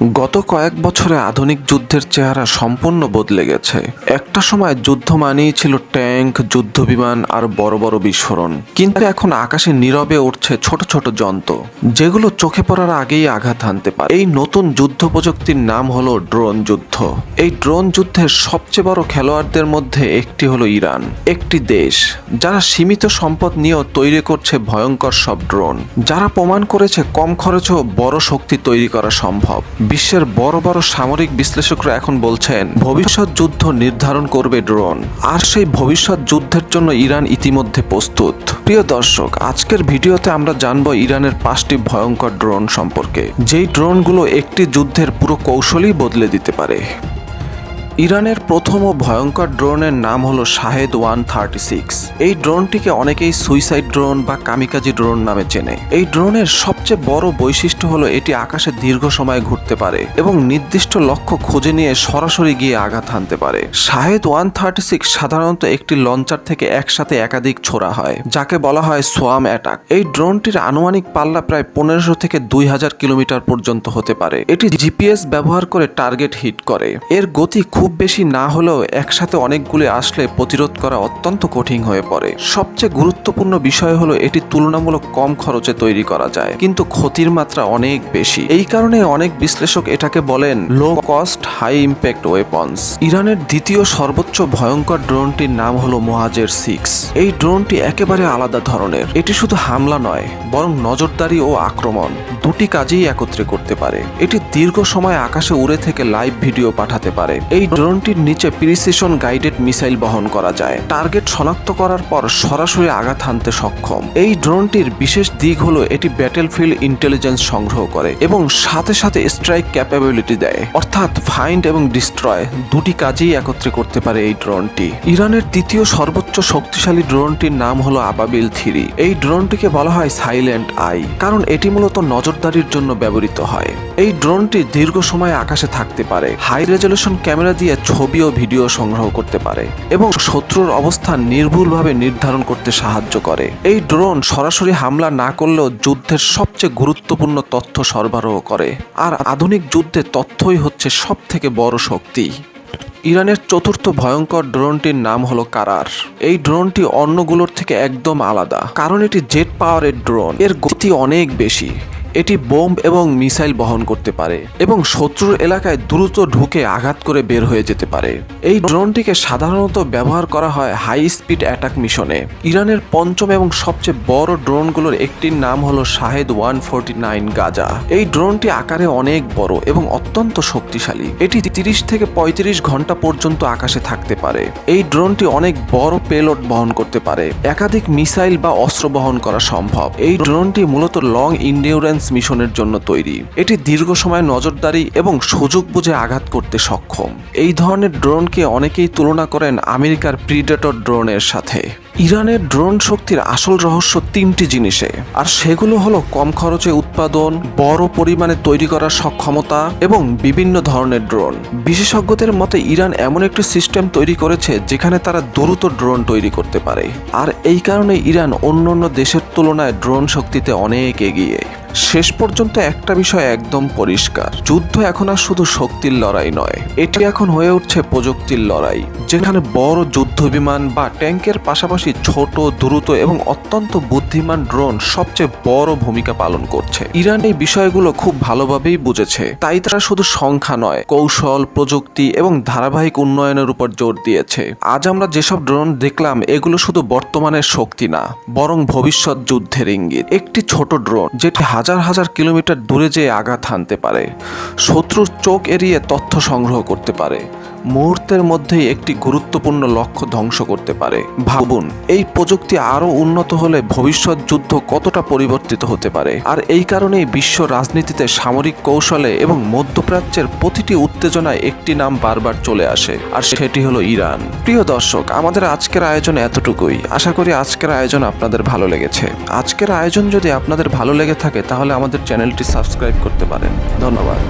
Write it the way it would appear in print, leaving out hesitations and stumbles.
গত কয়েক বছরে আধুনিক যুদ্ধের চেহারা সম্পূর্ণ বদলে গেছে। একটা সময় যুদ্ধ মানেই ছিল ট্যাঙ্ক, যুদ্ধবিমান আর বড় বড় বিস্ফোরণ, কিন্তু এখন আকাশে নীরবে উঠছে ছোট ছোট যন্ত্র, যেগুলো চোখে পড়ার আগেই আঘাত হানতে পারে। এই নতুন যুদ্ধ প্রযুক্তির নাম হলো ড্রোন যুদ্ধ। এই ড্রোন যুদ্ধের সবচেয়ে বড় খেলোয়াড়দের মধ্যে একটি হলো ইরান, একটি দেশ যারা সীমিত সম্পদ নিয়েও তৈরি করছে ভয়ঙ্কর সব ড্রোন, যারা প্রমাণ করেছে কম খরচেও বড় শক্তি তৈরি করা সম্ভব। বিশ্বের বড় বড় সামরিক বিশ্লেষকরা এখন বলছেন ভবিষ্যৎ যুদ্ধ নির্ধারণ করবে ড্রোন, আর সেই ভবিষ্যৎ যুদ্ধের জন্য ইরান ইতিমধ্যে প্রস্তুত। প্রিয় দর্শক, আজকের ভিডিওতে আমরা জানবো ইরানের 5টি ভয়ঙ্কর ড্রোন সম্পর্কে, যেই ড্রোনগুলো একটি যুদ্ধের পুরো কৌশলই বদলে দিতে পারে। ইরানের প্রথম ও ভয়ঙ্কর ড্রোনের নাম হলো শাহেদ 136। এই ড্রোনটিকে অনেকেই সুইসাইড ড্রোন বা কামিকাজি ড্রোন নামে চেনে। এই ড্রোনের সবচেয়ে বড় বৈশিষ্ট্য হলো এটি আকাশে দীর্ঘ সময় ঘুরতে পারে এবং নির্দিষ্ট লক্ষ্য খুঁজে নিয়ে সরাসরি গিয়ে আঘাত হানতে পারে। শাহেদ 136 সাধারণত একটি লঞ্চার থেকে একসাথে একাধিক ছোড়া হয়, যাকে বলা হয় সোয়াম অ্যাটাক। এই ড্রোনটির আনুমানিক পাল্লা প্রায় 1500 থেকে 2000 কিলোমিটার পর্যন্ত হতে পারে। এটি জিপিএস ব্যবহার করে টার্গেট হিট করে। এর গতি খুব বেশি না হলেও একসাথে অনেকগুলি আসলে প্রতিরোধ করা অত্যন্ত কঠিন হয়ে পড়ে। সবচেয়ে গুরুত্বপূর্ণ বিষয় হলো এটি তুলনামূলক কম খরচে তৈরি করা যায়, কিন্তু ক্ষতির মাত্রা অনেক বেশি। এই কারণে অনেক বিশ্লেষক এটাকে বলেন low cost high impact weapons. ইরানের দ্বিতীয় সর্বোচ্চ ভয়ঙ্কর ড্রোনটির নাম হলো মোহাজের 6। এই ড্রোনটি একেবারে আলাদা ধরনের। এটি শুধু হামলা নয়, বরং নজরদারি ও আক্রমণ দুটি কাজেই একত্রে করতে পারে। এটি দীর্ঘ সময় আকাশে উড়ে থেকে লাইভ ভিডিও পাঠাতে পারে। এই ড্রোনটির নিচে প্রিসিশন গাইডেড মিসাইল বহন করা যায়। টার্গেট শনাক্ত করার পর সরাসরি আঘাত হানতে সক্ষম। এই ড্রোনটির বিশেষ দিক হলো এটি ব্যাটেলফিল্ড ইন্টেলিজেন্স সংগ্রহ করে এবং সাথে সাথে স্ট্রাইক ক্যাপাবিলিটি দেয়, অর্থাৎ ফাইন্ড এবং ডিস্ট্রয় দুটি কাজেই একত্রে করতে পারে এই ড্রোনটি। ইরানের তৃতীয় সর্বোচ্চ শক্তিশালী ড্রোনটির নাম হলো আবাবিল 3। এই ড্রোনটিকে বলা হয় সাইলেন্ট আই, কারণ এটি মূলত নজরদারির জন্য ব্যবহৃত হয়। এই ড্রোনটি দীর্ঘ সময় আকাশে থাকতে পারে, হাই রেজলিউশন ক্যামেরা দিয়ে ছবি ও ভিডিও সংগ্রহ করতে পারে এবং শত্রুর অবস্থান নির্ভুলভাবে নির্ধারণ করতে সাহায্য করে। এই ড্রোন সরাসরি হামলা না করলেও যুদ্ধের সবচেয়ে গুরুত্বপূর্ণ তথ্য সরবরাহ করে, আর আধুনিক যুদ্ধে তথ্যই হচ্ছে সবথেকে বড় শক্তি। ইরানের চতুর্থ ভয়ঙ্কর ড্রোনটির নাম হলো কারার। এই ড্রোনটি অন্যগুলোর থেকে একদম আলাদা, কারণ এটি জেট পাওয়ারের ড্রোন। এর গতি অনেক বেশি। এটি বোম্ব এবং মিসাইল বহন করতে পারে এবং শত্রুর এলাকায় দ্রুত ঢুকে আঘাত করে বের হয়ে যেতে পারে। এই ড্রোনটিকে সাধারণত ব্যবহার করা হয় হাই স্পিড অ্যাটাক মিশনে। ইরানের পঞ্চম এবং সবচেয়ে বড় ড্রোনগুলোর একটির নাম হলো শাহেদ 149 গাজা। এই ড্রোনটি আকারে অনেক বড় এবং অত্যন্ত শক্তিশালী। এটি 30 থেকে 35 ঘন্টা পর্যন্ত আকাশে থাকতে পারে। এই ড্রোনটি অনেক বড় পেলোড বহন করতে পারে। একাধিক মিসাইল বা অস্ত্র বহন করা সম্ভব। এই ড্রোনটি মূলত লং ইন্ডিউরেন্স মিশনের জন্য তৈরি। এটি দীর্ঘ সময় নজরদারি এবং সুযোগ বুঝে আঘাত করতে সক্ষম। এই ধরনের ড্রোনকে অনেকেই তুলনা করেন আমেরিকার প্রিডেটর ড্রোনের সাথে। ইরানের ড্রোন শক্তির আসল রহস্য 3টি জিনিসে, আর সেগুলো হলো কম খরচে উৎপাদন, বড় পরিমাণে তৈরি করার সক্ষমতা এবং বিভিন্ন ধরনের ড্রোন। বিশেষজ্ঞদের মতে ইরান এমন একটি সিস্টেম তৈরি করেছে যেখানে তারা দ্রুত ড্রোন তৈরি করতে পারে, আর এই কারণে ইরান অন্যান্য দেশের তুলনায় ড্রোন শক্তিতে অনেক এগিয়ে। শেষ পর্যন্ত একটা বিষয় একদম পরিষ্কার, যুদ্ধ এখন আর শুধু শক্তির লড়াই নয়, এটি এখন হয়ে উঠছে প্রযুক্তির লড়াই, যেখানে বড় যুদ্ধ বিমান বা ট্যাঙ্কের পাশাপাশি ছোট, দ্রুত এবং অত্যন্ত বুদ্ধিমান ড্রোন সবচেয়ে বড় ভূমিকা পালন করছে। ইরান এই বিষয়গুলো খুব ভালোভাবেই বুঝেছে, তাই তারা শুধু সংখ্যা নয়, কৌশল, প্রযুক্তি এবং ধারাবাহিক উন্নয়নের উপর জোর দিয়েছে। আজ আমরা যেসব ড্রোন দেখলাম এগুলো শুধু বর্তমানের শক্তি না, বরং ভবিষ্যৎ যুদ্ধের ইঙ্গিত। একটি ছোট ড্রোন যেটি হাজার হাজার কিলোমিটার দূরে যেয়ে আঘাত হানতে পারে, শত্রুর চোখ এড়িয়ে তথ্য সংগ্রহ করতে পারে, মুহূর্তের মধ্যেই একটি গুরুত্বপূর্ণ লক্ষ্য ধ্বংস করতে পারে। ভাবুন, এই প্রযুক্তি আরো উন্নত হলে ভবিষ্যৎ যুদ্ধ কতটা পরিবর্তিত হতে পারে। আর এই কারণেই বিশ্ব রাজনীতিতে সামরিক কৌশলে এবং মধ্যপ্রাচ্যের প্রতিটি উত্তেজনায় একটি নাম বারবার চলে আসে, আর সেটি হলো ইরান। প্রিয় দর্শক, আমাদের আজকের আয়োজন এতটুকুই। আশা করি আজকের আয়োজন আপনাদের ভালো লেগেছে। আজকের আয়োজন যদি আপনাদের ভালো লেগে থাকে তাহলে আমাদের চ্যানেলটি সাবস্ক্রাইব করতে পারেন। ধন্যবাদ।